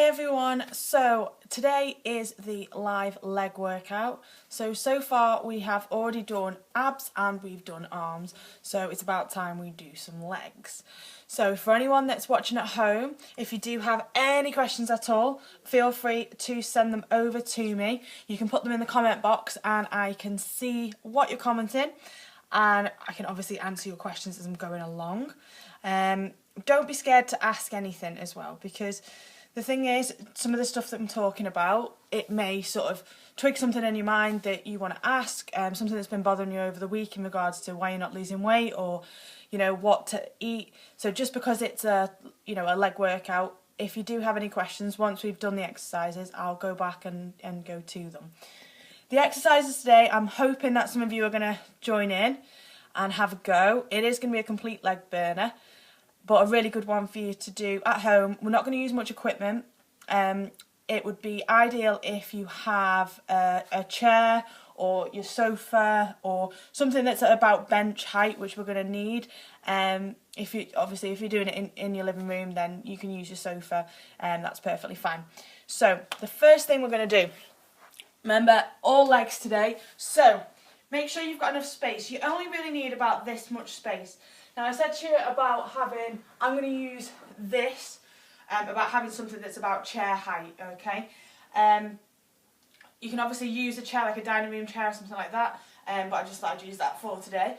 everyone, so today is the live leg workout. So far we have already done abs and we've done arms, so it's about time we do some legs. So for anyone that's watching at home, if you do have any questions at all, feel free to send them over to me. You can put them in the comment box and I can see what you're commenting and I can obviously answer your questions as I'm going along. Don't be scared to ask anything as well, because the thing is, some of the stuff that I'm talking about, it may sort of trigger something in your mind that you want to ask, something that's been bothering you over the week in regards to why you're not losing weight, or what to eat. So just because it's a leg workout, if you do have any questions, once we've done the exercises, I'll go back and go to them. The exercises today, I'm hoping that some of you are going to join in and have a go. It is going to be a complete leg burner, but a really good one for you to do at home. We're not going to use much equipment. It would be ideal if you have a chair or your sofa or something that's at about bench height, which we're going to need. If you're doing it in your living room, then you can use your sofa, and that's perfectly fine. So the first thing we're going to do, remember, all legs today, so make sure you've got enough space. You only really need about this much space. Now I said to you about I'm going to use this, about having something that's about chair height, okay? You can obviously use a chair like a dining room chair or something like that, but I just thought I'd use that for today.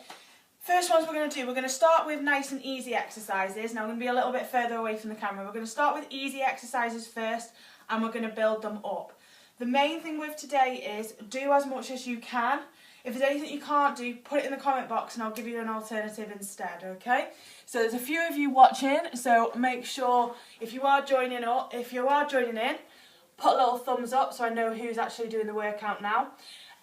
First ones we're going to start with nice and easy exercises. Now I'm going to be a little bit further away from the camera. We're going to start with easy exercises first, and we're going to build them up. The main thing with today is do as much as you can. If there's anything you can't do, put it in the comment box and I'll give you an alternative instead, okay? So there's a few of you watching, so make sure if you are joining in, put a little thumbs up so I know who's actually doing the workout now.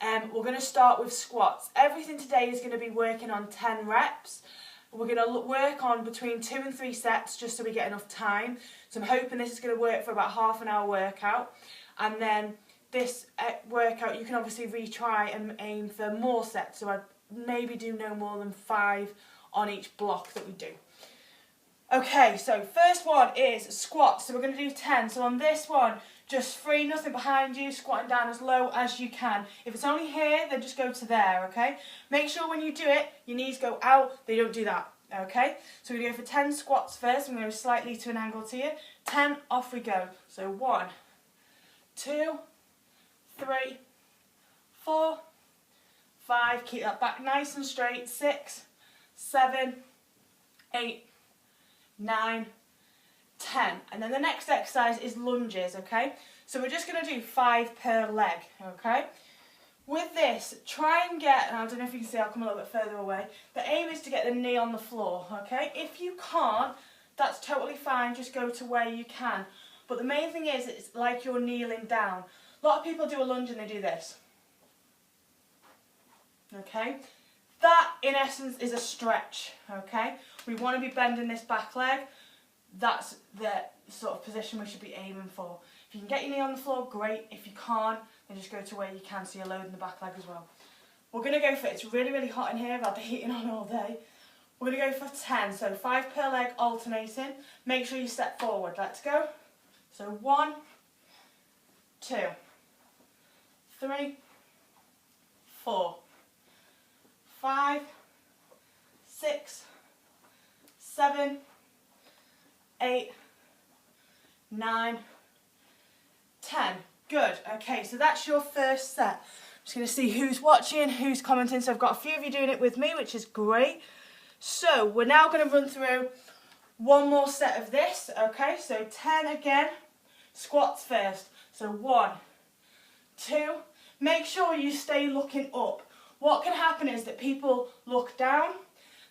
We're going to start with squats. Everything today is going to be working on 10 reps. We're going to work on between 2 and 3 sets just so we get enough time. So I'm hoping this is going to work for about half an hour workout. And then this workout, you can obviously retry and aim for more sets. So I'd maybe do no more than 5 on each block that we do. Okay, so first one is squats. So we're going to do 10. So on this one, just free, nothing behind you, squatting down as low as you can. If it's only here, then just go to there, okay? Make sure when you do it, your knees go out, they don't do that, okay? So we're going to go for 10 squats first. I'm going to go slightly to an angle to you. 10, off we go. So 1, 2, 3, 4, 5, keep that back nice and straight, 6, 7, 8, 9, 10. And then the next exercise is lunges, okay? So we're just going to do 5 per leg, okay? With this, try and get, and I don't know if you can see, I'll come a little bit further away. The aim is to get the knee on the floor, okay? If you can't, that's totally fine, just go to where you can. But the main thing is, it's like you're kneeling down. A lot of people do a lunge and they do this. Okay? That, in essence, is a stretch. Okay? We want to be bending this back leg. That's the sort of position we should be aiming for. If you can get your knee on the floor, great. If you can't, then just go to where you can so you're loading the back leg as well. We're going to go for, it's really, really hot in here. I've had the heating on all day. We're going to go for 10. So 5 per leg alternating. Make sure you step forward. Let's go. So 1, 2, 3, 4, 5, 6, 7, 8, 9, 10. Good. Okay, so that's your first set. I'm just going to see who's watching, who's commenting. So I've got a few of you doing it with me, which is great. So we're now going to run through one more set of this. Okay, so 10 again. Squats first. So 1, 2. Make sure you stay looking up. What can happen is that people look down,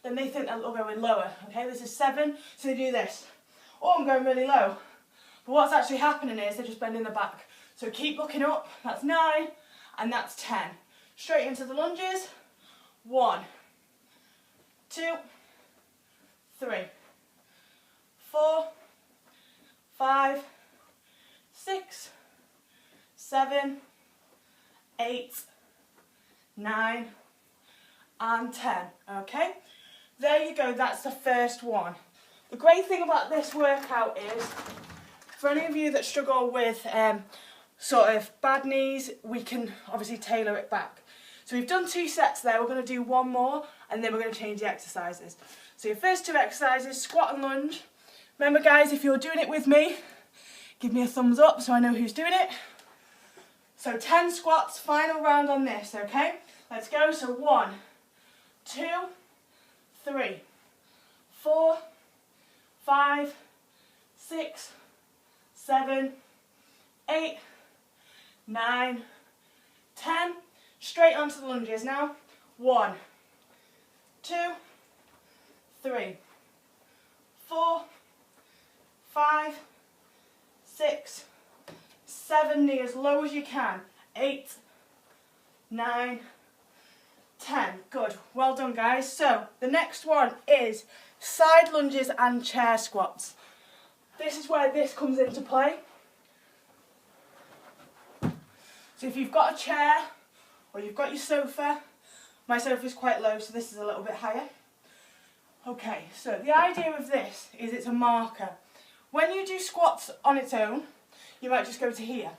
then they think that they're going lower. Okay, this is 7, so they do this. Oh, I'm going really low. But what's actually happening is they're just bending the back. So keep looking up. That's 9, and that's 10. Straight into the lunges. 1, 2, 3, 4, 5, 6, 7, 8, 9, and 10. Okay? There you go, that's the first one. The great thing about this workout is For any of you that struggle with sort of bad knees, we can obviously tailor it back. So we've done 2 sets there, we're going to do 1 more and then we're going to change the exercises. So your first 2 exercises, squat and lunge. Remember guys, if you're doing it with me, give me a thumbs up so I know who's doing it. So 10 squats, final round on this, okay? Let's go, so 1, 2, 3, 4, 5, 6, 7, 8, 9, 10. Straight onto the lunges now. 1, 2, 3, 4, 5, 6, 7, knee as low as you can. 8, 9, 10. Good. Well done, guys. So the next one is side lunges and chair squats. This is where this comes into play. So if you've got a chair or you've got your sofa, my sofa is quite low, so this is a little bit higher. Okay, so the idea of this is it's a marker. When you do squats on its own, you might just go to here.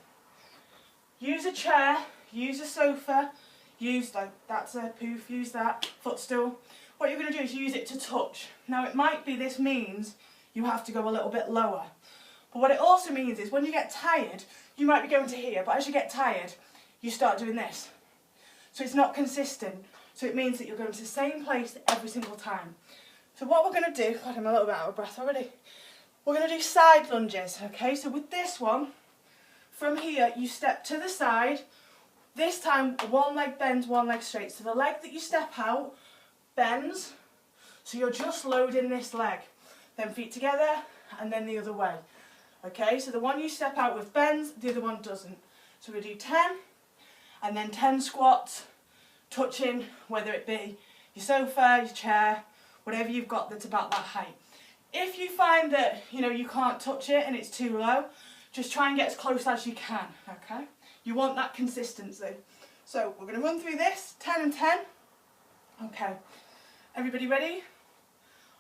Use a chair, use a sofa, use, like, that's a poof, use that, footstool. What you're going to do is use it to touch. Now it might be this means you have to go a little bit lower. But what it also means is when you get tired, you might be going to here, but as you get tired, you start doing this. So it's not consistent. So it means that you're going to the same place every single time. So what we're going to do, God, I'm a little bit out of breath already. We're going to do side lunges, okay? So with this one, from here, you step to the side. This time, one leg bends, one leg straight. So the leg that you step out bends. So you're just loading this leg. Then feet together, and then the other way. Okay, so the one you step out with bends, the other one doesn't. So we do 10, and then 10 squats, touching, whether it be your sofa, your chair, whatever you've got that's about that height. If you find that, you can't touch it and it's too low, just try and get as close as you can, okay? You want that consistency. So we're going to run through this, 10 and 10. Okay, everybody ready?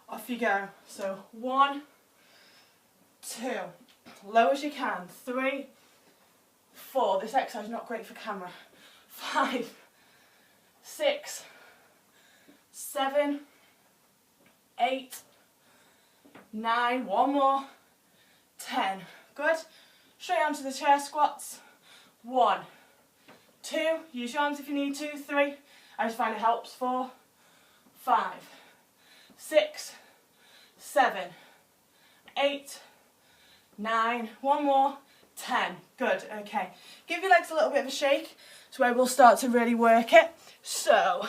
Off you go. So 1, 2, low as you can, 3, 4, this exercise is not great for camera, 5, 6, 7, 8, 9, one more, 10, good. Straight onto the chair squats, 1, 2, use your arms if you need to, 3, I just find it helps, 4, 5, 6, 7, 8, 9, one more, 10, good, okay. Give your legs a little bit of a shake, so where we'll start to really work it. So,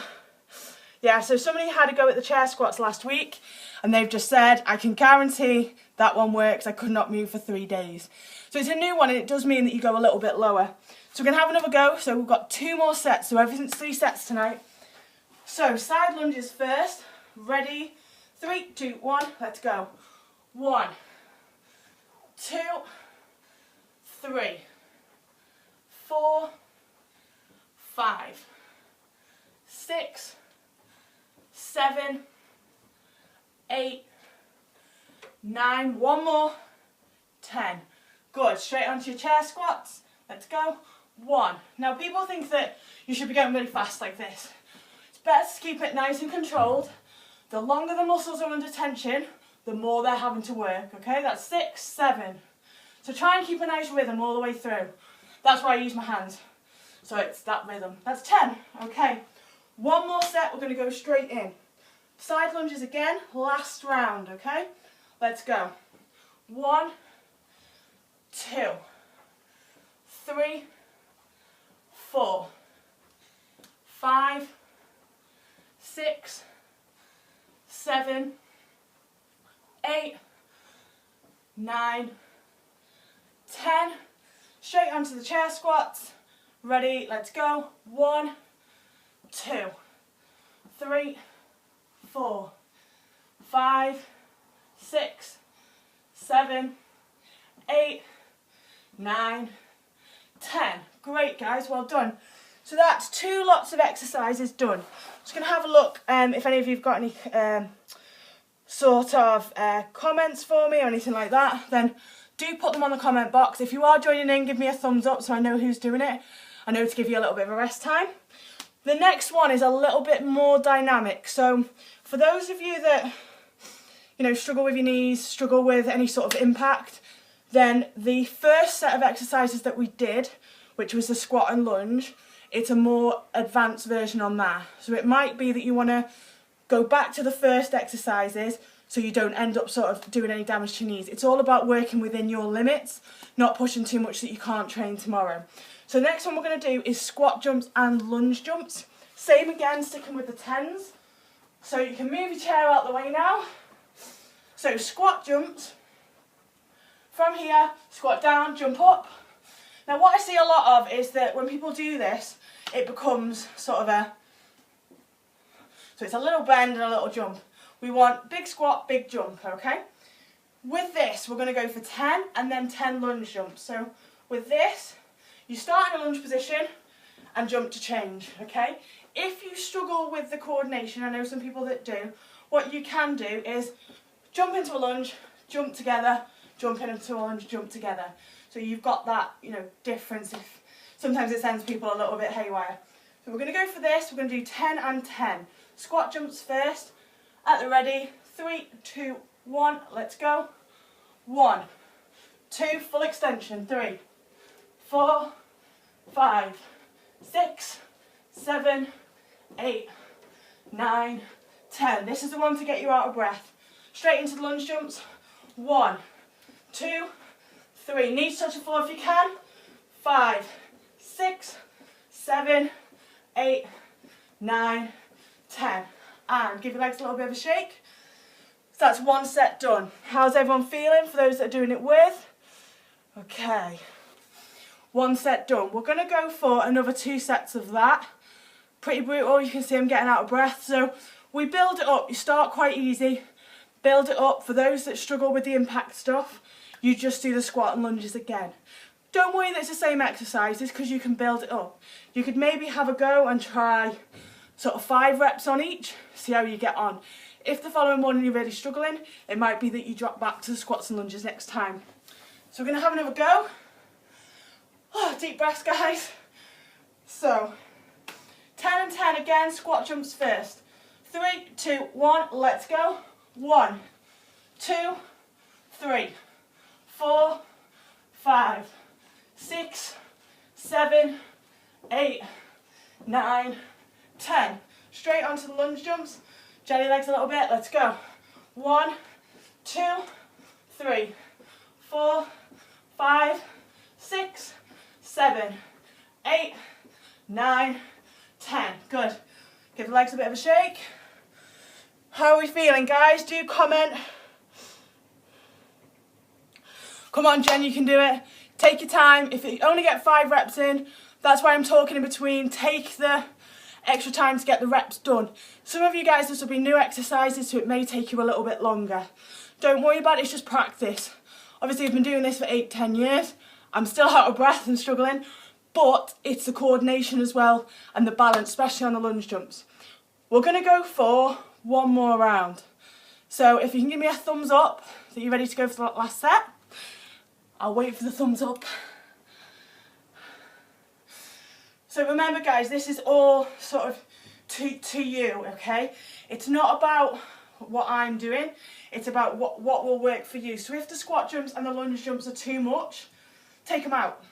yeah, so somebody had a go at the chair squats last week, and they've just said, I can guarantee that one works, I could not move for 3 days. So it's a new one, and it does mean that you go a little bit lower. So we're going to have another go, so we've got 2 more sets, so everything's 3 sets tonight. So, side lunges first, ready, 3, 2, 1, let's go. 1, 2, 3, 4, 5, 6, 7, 8, 9, one more, 10. Good, straight onto your chair squats. Let's go. 1. Now people think that you should be going really fast like this. It's better to keep it nice and controlled. The longer the muscles are under tension, the more they're having to work, okay? That's 6, 7. So try and keep a nice rhythm all the way through. That's why I use my hands. So it's that rhythm. That's 10, okay. 1 more set, we're going to go straight in. Side lunges again, last round, okay? Let's go. 1, 2, 3, 4, 5, 6, 7, 8, 9, 10. Straight onto the chair squats. Ready, let's go. 1, 2, 3, 4, 5, 6, 7, 8, 9, 10. Great guys, well done. So that's 2 lots of exercises done. Just going to have a look if any of you have got any sort of comments for me or anything like that, then do put them on the comment box. If you are joining in, give me a thumbs up so I know who's doing it. I know to give you a little bit of a rest time. The next one is a little bit more dynamic. So for those of you that, struggle with your knees, struggle with any sort of impact, then the first set of exercises that we did, which was the squat and lunge, it's a more advanced version on that. So it might be that you want to go back to the first exercises so you don't end up sort of doing any damage to your knees. It's all about working within your limits, not pushing too much that you can't train tomorrow. So the next one we're going to do is squat jumps and lunge jumps. Same again, sticking with the 10s. So you can move your chair out the way now. So squat jumps. From here, squat down, jump up. Now what I see a lot of is that when people do this, it becomes sort of so it's a little bend and a little jump. We want big squat, big jump, okay? With this, we're going to go for 10 and then 10 lunge jumps. So with this, you start in a lunge position and jump to change, okay? If you struggle with the coordination, I know some people that do, what you can do is jump into a lunge, jump together, jump into a lunge, jump together. So you've got that, difference. Sometimes it sends people a little bit haywire. So we're going to go for this. We're going to do 10 and 10. Squat jumps first. At the ready, 3, 2, 1, let's go. 1, 2, full extension, 3, 4, 5, 6, 7, 8, 9, 10. This is the one to get you out of breath. Straight into the lunge jumps. 1, 2, 3. Knees touch the floor if you can. 5, 6, 7, 8, 9, 10. And give your legs a little bit of a shake. So that's one set done. How's everyone feeling for those that are doing it with? Okay. One set done. We're going to go for another 2 sets of that. Pretty brutal. You can see I'm getting out of breath. So we build it up. You start quite easy. Build it up. For those that struggle with the impact stuff, you just do the squat and lunges again. Don't worry that it's the same exercises because you can build it up. You could maybe have a go and try sort of 5 reps on each, see how you get on. If the following morning you're really struggling, it might be that you drop back to the squats and lunges next time. So we're going to have another go. Oh, deep breaths, guys. So 10 and 10 again, squat jumps first. 3, 2, 1, let's go. 1, 2, 3, 4, 5, 6, 7, 8, 9, 10. Straight onto the lunge jumps. Jelly legs a little bit. Let's go. 1, 2, 3, 4, 5, 6, 7, 8, 9, 10. Good. Give the legs a bit of a shake. How are we feeling, guys? Do comment. Come on, Jen, you can do it. Take your time. If you only get 5 reps in, that's why I'm talking in between. Take the extra time to get the reps done. Some of you guys, this will be new exercises, so it may take you a little bit longer. Don't worry about it, it's just practice. Obviously, I've been doing this for 8-10 years. I'm still out of breath and struggling, but it's the coordination as well and the balance, especially on the lunge jumps. We're going to go for one more round. So if you can give me a thumbs up that you're ready to go for the last set, I'll wait for the thumbs up. So remember, guys, this is all sort of to you, okay? It's not about what I'm doing, it's about what will work for you. So if the squat jumps and the lunge jumps are too much, take them out.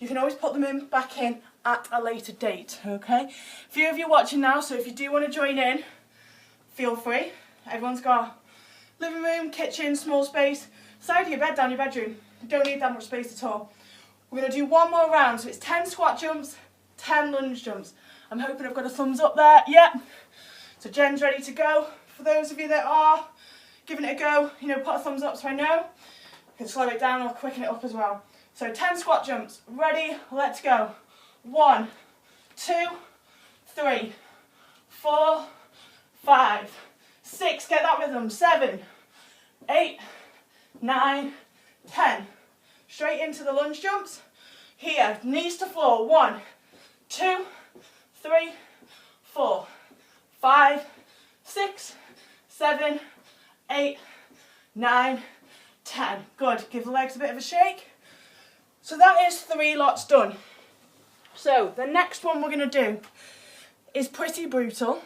You can always put them back in at a later date, okay? A few of you watching now, so if you do want to join in, feel free. Everyone's got living room, kitchen, small space, side of your bed, down your bedroom. You don't need that much space at all. We're going to do one more round, so it's 10 squat jumps, 10 lunge jumps. I'm hoping I've got a thumbs up there. Yep. So Jen's ready to go. For those of you that are giving it a go, put a thumbs up so I know. You can slow it down or quicken it up as well. So 10 squat jumps. Ready? Let's go. 1, 2, 3, 4, 5, 6. Get that rhythm. 7, 8, 9, 10. Straight into the lunge jumps. Here, knees to floor. 1, 2, 3, 4, 5, 6, 7, 8, 9, 10. Good. Give the legs a bit of a shake. So that is 3 lots done. So the next one we're going to do is pretty brutal.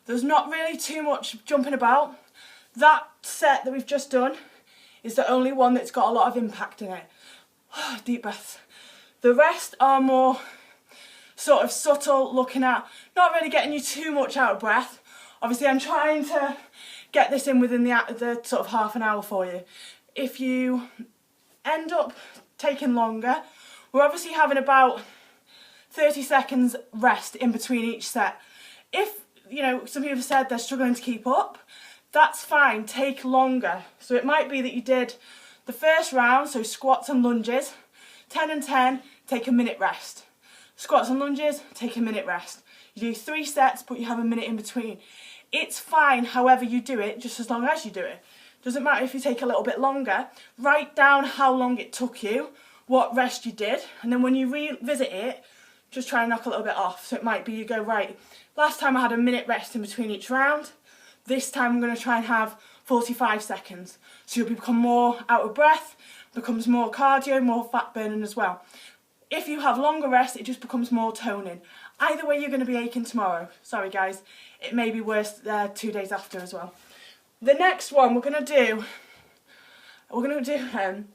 There's not really too much jumping about. That set that we've just done is the only one that's got a lot of impact in it. Deep breaths. The rest are more sort of subtle, looking at, not really getting you too much out of breath. Obviously I'm trying to get this in within the sort of half an hour for you. If you end up taking longer, we're obviously having about 30 seconds rest in between each set. If, you know, some people have said they're struggling to keep up, that's fine, take longer. So it might be that you did the first round, so squats and lunges, 10 and 10, take a minute rest. Squats and lunges, take a minute rest. You do 3 sets, but you have a minute in between. It's fine however you do it, just as long as you do it. Doesn't matter if you take a little bit longer. Write down how long it took you, what rest you did, and then when you revisit it, just try and knock a little bit off. So it might be you go, right, last time I had a minute rest in between each round. This time I'm going to try and have 45 seconds. So you'll become more out of breath, becomes more cardio, more fat burning as well. If you have longer rest, it just becomes more toning. Either way, you're going to be aching tomorrow. Sorry guys, it may be worse 2 days after as well. The next one we're going to do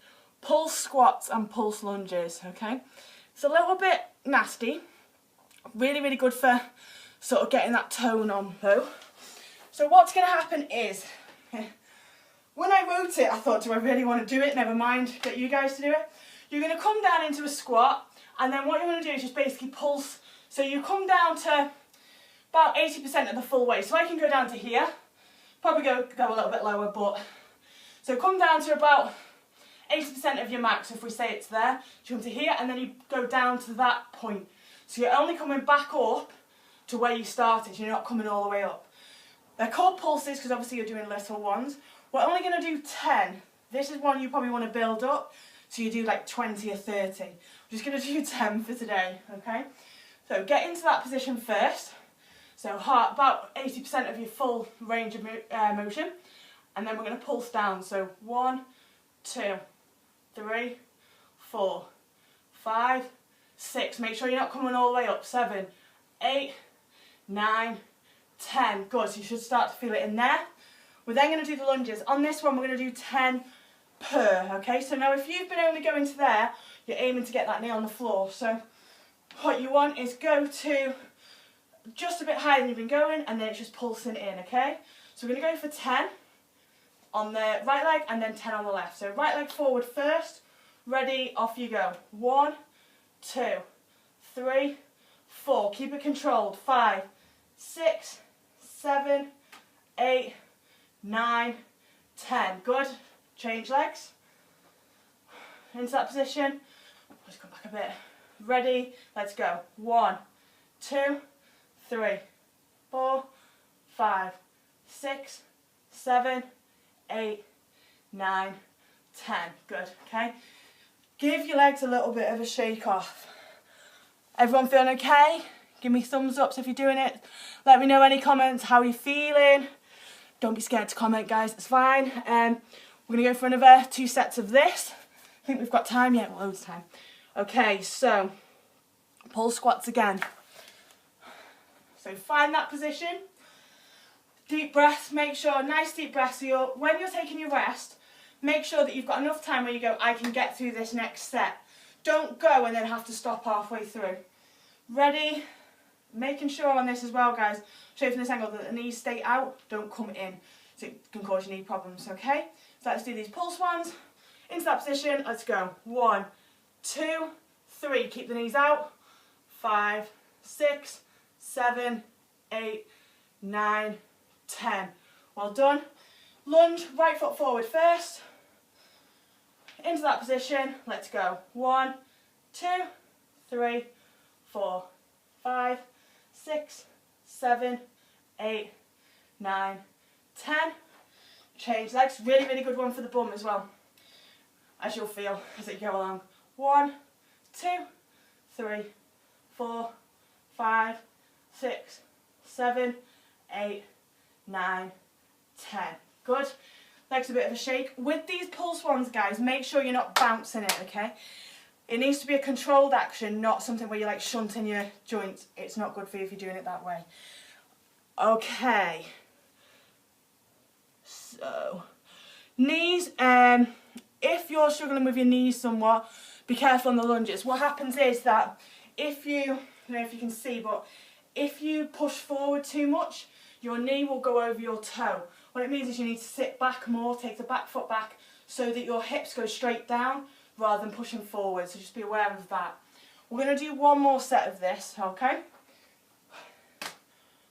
pulse squats and pulse lunges, okay? It's a little bit nasty, really, really good for sort of getting that tone on though. So what's going to happen is, when I wrote it, I thought, do I really want to do it? Never mind, get you guys to do it. You're going to come down into a squat, and then what you're going to do is just basically pulse. So you come down to about 80% of the full weight. So I can go down to here, probably go a little bit lower, but so come down to about 80% of your max, if we say it's there. You come to here, and then you go down to that point. So you're only coming back up to where you started. You're not coming all the way up. They're called pulses because obviously you're doing little ones. We're only going to do 10. This is one you probably want to build up. So you do like 20 or 30. We're just going to do 10 for today, okay? So get into that position first. So heart, about 80% of your full range of motion. And then we're going to pulse down. So 1, 2, 3, 4, 5, 6. Make sure you're not coming all the way up. 7, 8, 9, 10. Good, so you should start to feel it in there. We're then going to do the lunges. On this one, we're going to do 10 per, okay? So now if you've been only going to there, you're aiming to get that knee on the floor. So what you want is go to just a bit higher than you've been going, and then it's just pulsing in, okay? So we're going to go for 10 on the right leg and then 10 on the left. So right leg forward first. Ready, off you go. 1, 2, 3, 4. Keep it controlled. 5, 6, 7, 8, 9, 10. Good. Change legs. Into that position. Just come back a bit. Ready, let's go. 1, 2, 3, 4, 5, 6, 7, 8, 9, 10. Good, okay? Give your legs a little bit of a shake off. Everyone feeling okay? Give me thumbs ups if you're doing it. Let me know any comments, how you're feeling. Don't be scared to comment, guys, it's fine. We're going to go for another 2 sets of this. I think we've got time yet, loads of time. Okay, so pull squats again. So find that position. Deep breaths, make sure, nice deep breaths. So when you're taking your rest, make sure that you've got enough time where you go, I can get through this next set. Don't go and then have to stop halfway through. Ready? Making sure on this as well, guys, show you from this angle that the knees stay out, don't come in. So it can cause you knee problems, okay? So let's do these pulse ones. Into that position, let's go. 1, 2, 3. Keep the knees out. 5, 6, 7, 8, 9, 10. Well done. Lunge, right foot forward first. Into that position, let's go. 1, 2, 3, 4, 5, 6, 7, 8, 9, 10. Change legs. Really, really good one for the bum as well, as you'll feel as it go along. 1, 2, 3, 4, 5, 6, 7, 8, 9, 10. Good. legs a bit of a shake. With these pulse ones, guys, make sure you're not bouncing it, okay? It needs to be a controlled action, not something where you're like shunting your joints. It's not good for you if you're doing it that way. Okay. So, knees, if you're struggling with your knees somewhat, be careful on the lunges. What happens is that if you, I don't know if you can see, but if you push forward too much, your knee will go over your toe. What it means is you need to sit back more, take the back foot back so that your hips go straight down rather than pushing forward. So just be aware of that. We're going to do one more set of this, okay?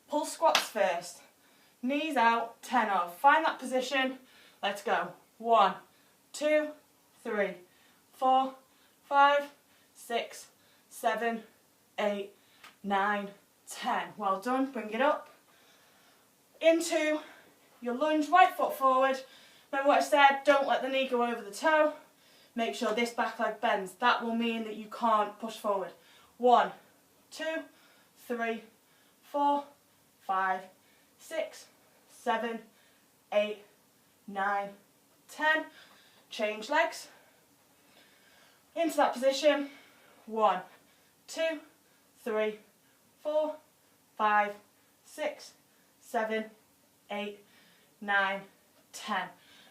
Pull squats first. Knees out, 10 off. Find that position. Let's go. 1, 2, 3, 4, 5, 6, 7, 8, 9, 10. Well done. Bring it up. Into your lunge, right foot forward. Remember what I said, don't let the knee go over the toe. Make sure this back leg bends. That will mean that you can't push forward. 1, 2, 3, 4, 5, 6, 7, 8, 9, 10. Change legs. Into that position. 1, 2, 3, 4, 5, 6, 7, 8, 9, 10.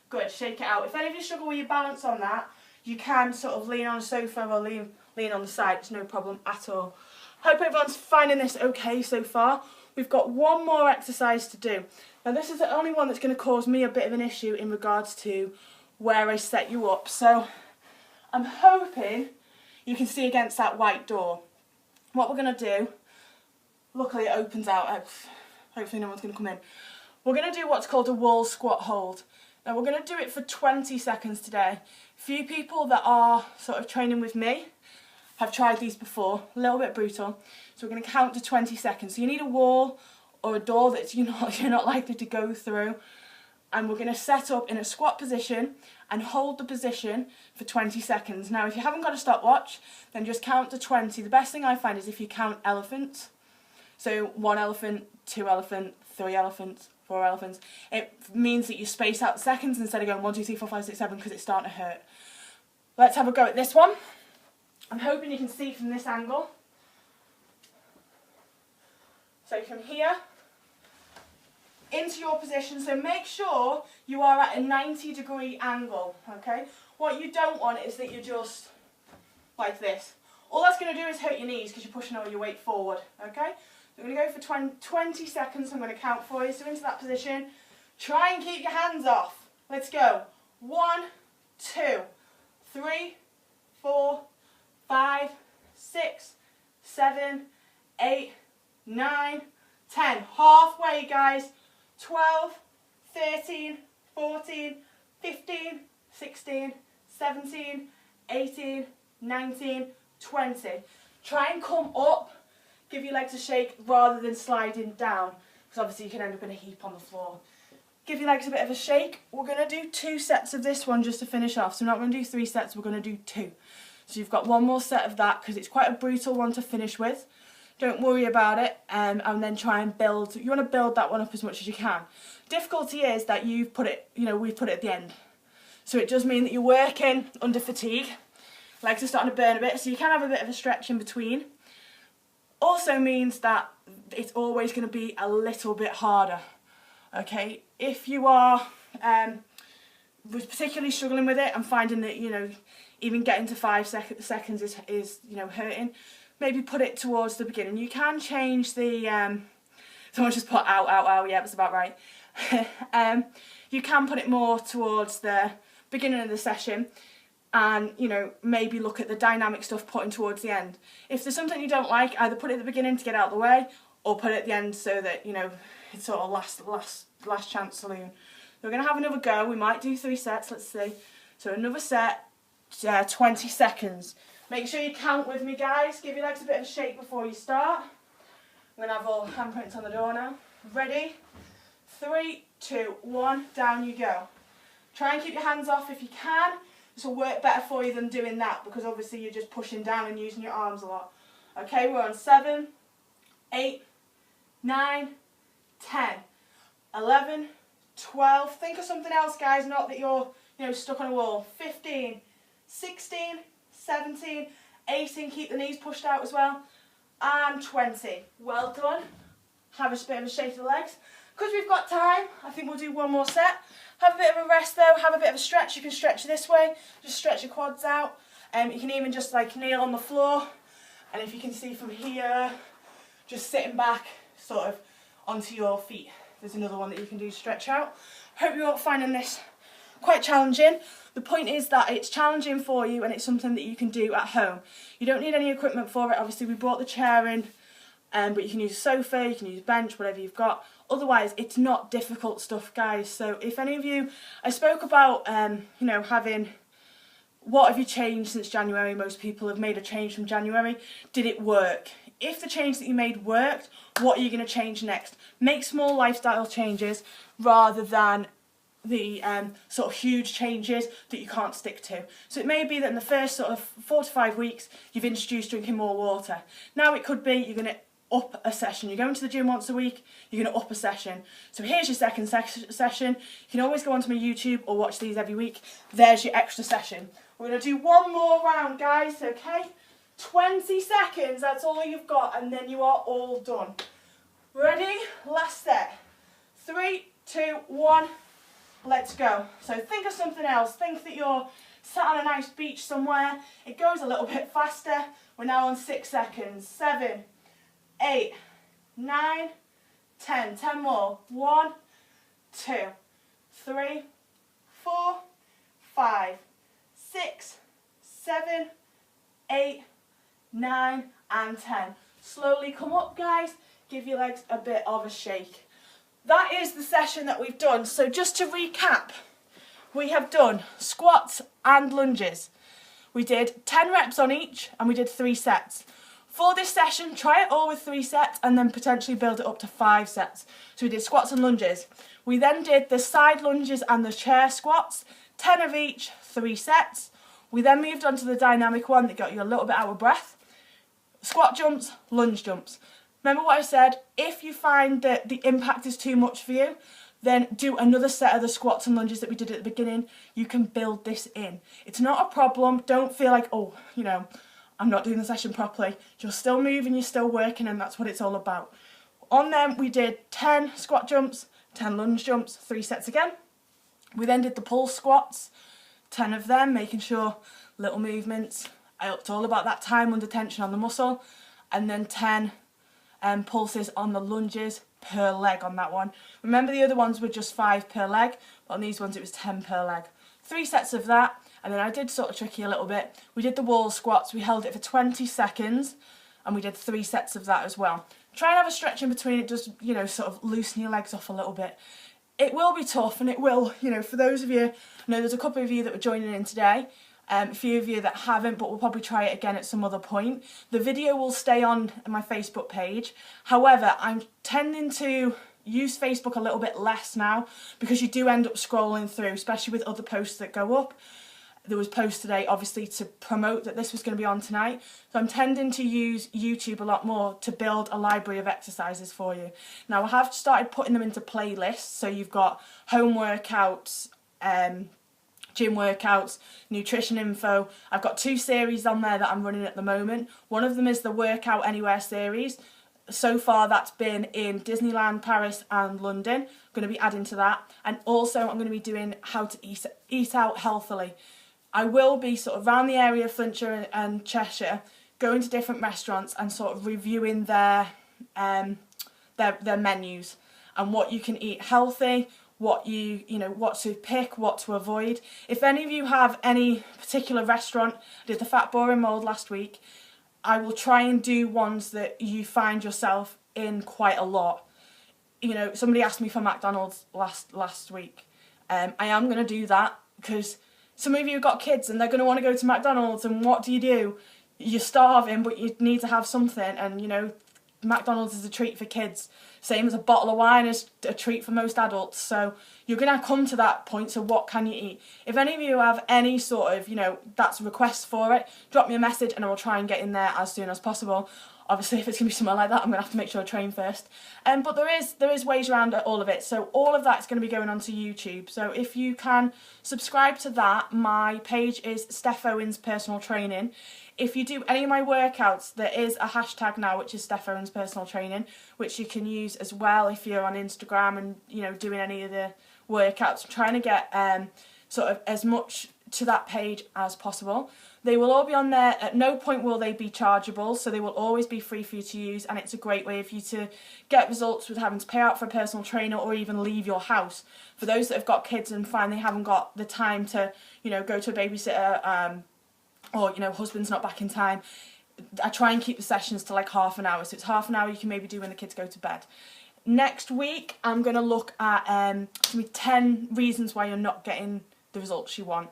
Good, shake it out. If any of you struggle with your balance on that, you can sort of lean on a sofa or lean on the side. It's no problem at all. Hope everyone's finding this okay so far. We've got one more exercise to do. Now this is the only one that's going to cause me a bit of an issue in regards to where I set you up. So I'm hoping you can see against that white door. What we're going to do, luckily it opens out, hopefully no one's going to come in. We're going to do what's called a wall squat hold. Now we're going to do it for 20 seconds today. Few people that are sort of training with me have tried these before, a little bit brutal. So we're going to count to 20 seconds. So you need a wall or a door that you're not likely to go through. And we're going to set up in a squat position and hold the position for 20 seconds. Now if you haven't got a stopwatch, then just count to 20. The best thing I find is if you count elephants. So 1 elephant, 2 elephant, 3 elephants, 4 elephants. It means that you space out seconds instead of going 1, 2, 3, 4, 5, 6, 7 because it's starting to hurt. Let's have a go at this one. I'm hoping you can see from this angle. So from here into your position, so make sure you are at a 90-degree angle, okay? What you don't want is that you're just like this. All that's going to do is hurt your knees because you're pushing all your weight forward, okay? So we're going to go for 20 seconds. I'm going to count for you. So into that position, try and keep your hands off. Let's go. 1, 2, 3, 4, 5, 6, 7, 8, 9, 10. Halfway, guys. 12, 13, 14, 15, 16, 17, 18, 19, 20. Try and come up. Give your legs a shake rather than sliding down, because obviously you can end up in a heap on the floor. Give your legs a bit of a shake. We're going to do 2 sets of this one just to finish off. So we're not going to do 3 sets, we're going to do 2. So you've got one more set of that because it's quite a brutal one to finish with. Don't worry about it, and then try and build. You want to build that one up as much as you can. Difficulty is that we've put it at the end. So it does mean that you're working under fatigue. Legs are starting to burn a bit, so you can have a bit of a stretch in between. Also means that it's always going to be a little bit harder. Okay, if you are particularly struggling with it and finding that even getting to 5 seconds is hurting, maybe put it towards the beginning. You can change the someone just put ow ow ow, yeah, that's about right. You can put it more towards the beginning of the session. And, maybe look at the dynamic stuff putting towards the end. If there's something you don't like, either put it at the beginning to get out of the way, or put it at the end so that, it's sort of last chance saloon. We're going to have another go. We might do 3 sets, let's see. So another set, 20 seconds. Make sure you count with me, guys. Give your legs a bit of a shake before you start. I'm going to have all handprints on the door now. Ready? 3, 2, 1, down you go. Try and keep your hands off if you can. This will work better for you than doing that because obviously you're just pushing down and using your arms a lot. Okay, we're on 7, 8, 9, 10, 11, 12. Think of something else, guys, not that you're, stuck on a wall. 15, 16, 17, 18, keep the knees pushed out as well, and 20. Well done. Have a bit of a shake of the legs. Because we've got time, I think we'll do one more set. Have a bit of a rest though, have a bit of a stretch. You can stretch this way, just stretch your quads out. You can even just like kneel on the floor. And if you can see from here, just sitting back sort of onto your feet. There's another one that you can do to stretch out. Hope you're all finding this quite challenging. The point is that it's challenging for you and it's something that you can do at home. You don't need any equipment for it. Obviously we brought the chair in, but you can use a sofa, you can use a bench, whatever you've got. Otherwise, it's not difficult stuff, guys. So if any of you, I spoke about, having, what have you changed since January? Most people have made a change from January. Did it work? If the change that you made worked, what are you going to change next? Make small lifestyle changes rather than the sort of huge changes that you can't stick to. So it may be that in the first sort of 4 to 5 weeks, you've introduced drinking more water. Now it could be you're going to up a session. You're going to the gym once a week, you're going to up a session. So here's your second session. You can always go onto my YouTube or watch these every week. There's your extra session. We're going to do one more round, guys, okay? 20 seconds, that's all you've got, and then you are all done. Ready? Last set. 3, 2, 1, let's go. So think of something else. Think that you're sat on a nice beach somewhere. It goes a little bit faster. We're now on 6 seconds. 7, 8, 9, 10. 10 more. 1, 2, 3, 4, 5, 6, 7, 8, 9, and 10. Slowly come up, guys. Give your legs a bit of a shake. That is the session that we've done. So just to recap, we have done squats and lunges. We did 10 reps on each and we did 3 sets. For this session, try it all with 3 sets and then potentially build it up to 5 sets. So we did squats and lunges. We then did the side lunges and the chair squats, 10 of each, 3 sets. We then moved on to the dynamic one that got you a little bit out of breath. Squat jumps, lunge jumps. Remember what I said, if you find that the impact is too much for you, then do another set of the squats and lunges that we did at the beginning. You can build this in. It's not a problem. Don't feel like, I'm not doing the session properly. You're still moving, you're still working, and that's what it's all about. On them, we did 10 squat jumps, 10 lunge jumps, 3 sets again. We then did the pull squats, 10 of them, making sure little movements. It's all about that time under tension on the muscle. And then 10 pulses on the lunges per leg on that one. Remember the other ones were just 5 per leg, but on these ones it was 10 per leg. 3 sets of that, and then I did sort of trick you a little bit. We did the wall squats, we held it for 20 seconds, and we did 3 sets of that as well. Try and have a stretch in between it, just, sort of loosen your legs off a little bit. It will be tough, and it will, for those of you, I know there's a couple of you that were joining in today, a few of you that haven't, but we'll probably try it again at some other point. The video will stay on my Facebook page. However, I'm tending to use Facebook a little bit less now because you do end up scrolling through, especially with other posts that go up. There was posts today, obviously, to promote that this was going to be on tonight. So I'm tending to use YouTube a lot more to build a library of exercises for you. Now, I have started putting them into playlists. So you've got home workouts, gym workouts, nutrition info. I've got 2 series on there that I'm running at the moment. One of them is the Workout Anywhere series. So far that's been in Disneyland, Paris and London. I'm going to be adding to that. And also I'm going to be doing how to eat out healthily. I will be sort of around the area of Flintshire and Cheshire, going to different restaurants and sort of reviewing their menus and what you can eat healthy, what to pick, what to avoid. If any of you have any particular restaurant, I did the Fat Boring Mould last week, I will try and do ones that you find yourself in quite a lot. Somebody asked me for McDonald's last week. I am going to do that because some of you have got kids and they're going to want to go to McDonald's, and what do? You're starving, but you need to have something, and McDonald's is a treat for kids. Same as a bottle of wine is a treat for most adults. So you're going to come to that point, so what can you eat? If any of you have any sort of, that's requests for it, drop me a message and I will try and get in there as soon as possible. Obviously, if it's going to be somewhere like that, I'm going to have to make sure I train first. But there is ways around all of it. So all of that's going to be going onto YouTube. So if you can subscribe to that, my page is Steph Owens Personal Training. If you do any of my workouts, there is a hashtag now, which is Steph Owens Personal Training, which you can use as well if you're on Instagram and, you know, doing any of the workouts. I'm trying to get sort of as much to that page as possible. They will all be on there. At no point will they be chargeable, so they will always be free for you to use, and it's a great way for you to get results with having to pay out for a personal trainer or even leave your house. For those that have got kids and find they haven't got the time to, you know, go to a babysitter, or, you know, husband's not back in time, I try and keep the sessions to like half an hour. So it's half an hour you can maybe do when the kids go to bed. Next week, I'm going to look at 10 reasons why you're not getting the results you want.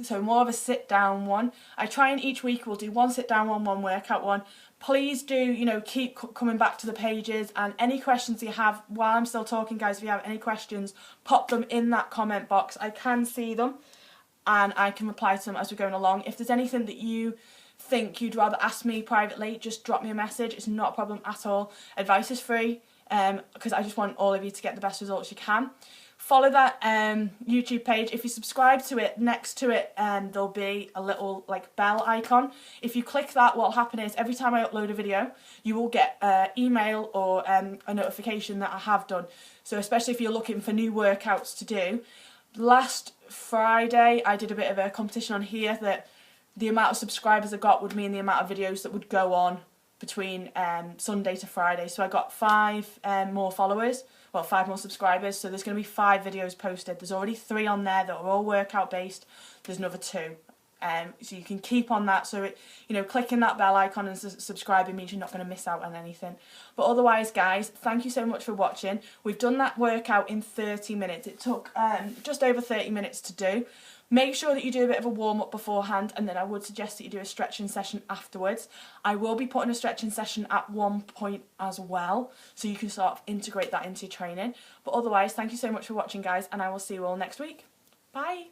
So more of a sit-down one. I try and each week we'll do one sit-down one, one workout one. Please do, you know, keep coming back to the pages, and any questions you have while I'm still talking, guys, if you have any questions, pop them in that comment box. I can see them and I can reply to them as we're going along. If there's anything that you think you'd rather ask me privately, just drop me a message. It's not a problem at all. Advice is free, because I just want all of you to get the best results you can. Follow that YouTube page. If you subscribe to it, next to it there'll be a little like bell icon. If you click that, what'll happen is every time I upload a video, you will get an email or a notification that I have done. So especially if you're looking for new workouts to do. Last Friday I did a bit of a competition on here that the amount of subscribers I got would mean the amount of videos that would go on between Sunday to Friday. So I got 5 more followers. Well, 5 more subscribers, so there's going to be 5 videos posted. There's already 3 on there that are all workout based. There's another 2, so you can keep on that. So it, you know, clicking that bell icon and subscribing means you're not going to miss out on anything. But otherwise, guys, thank you so much for watching. We've done that workout in 30 minutes. It took just over 30 minutes to do. Make sure that you do a bit of a warm-up beforehand, and then I would suggest that you do a stretching session afterwards. I will be putting a stretching session at one point as well, so you can sort of integrate that into your training. But otherwise, thank you so much for watching, guys, and I will see you all next week. Bye!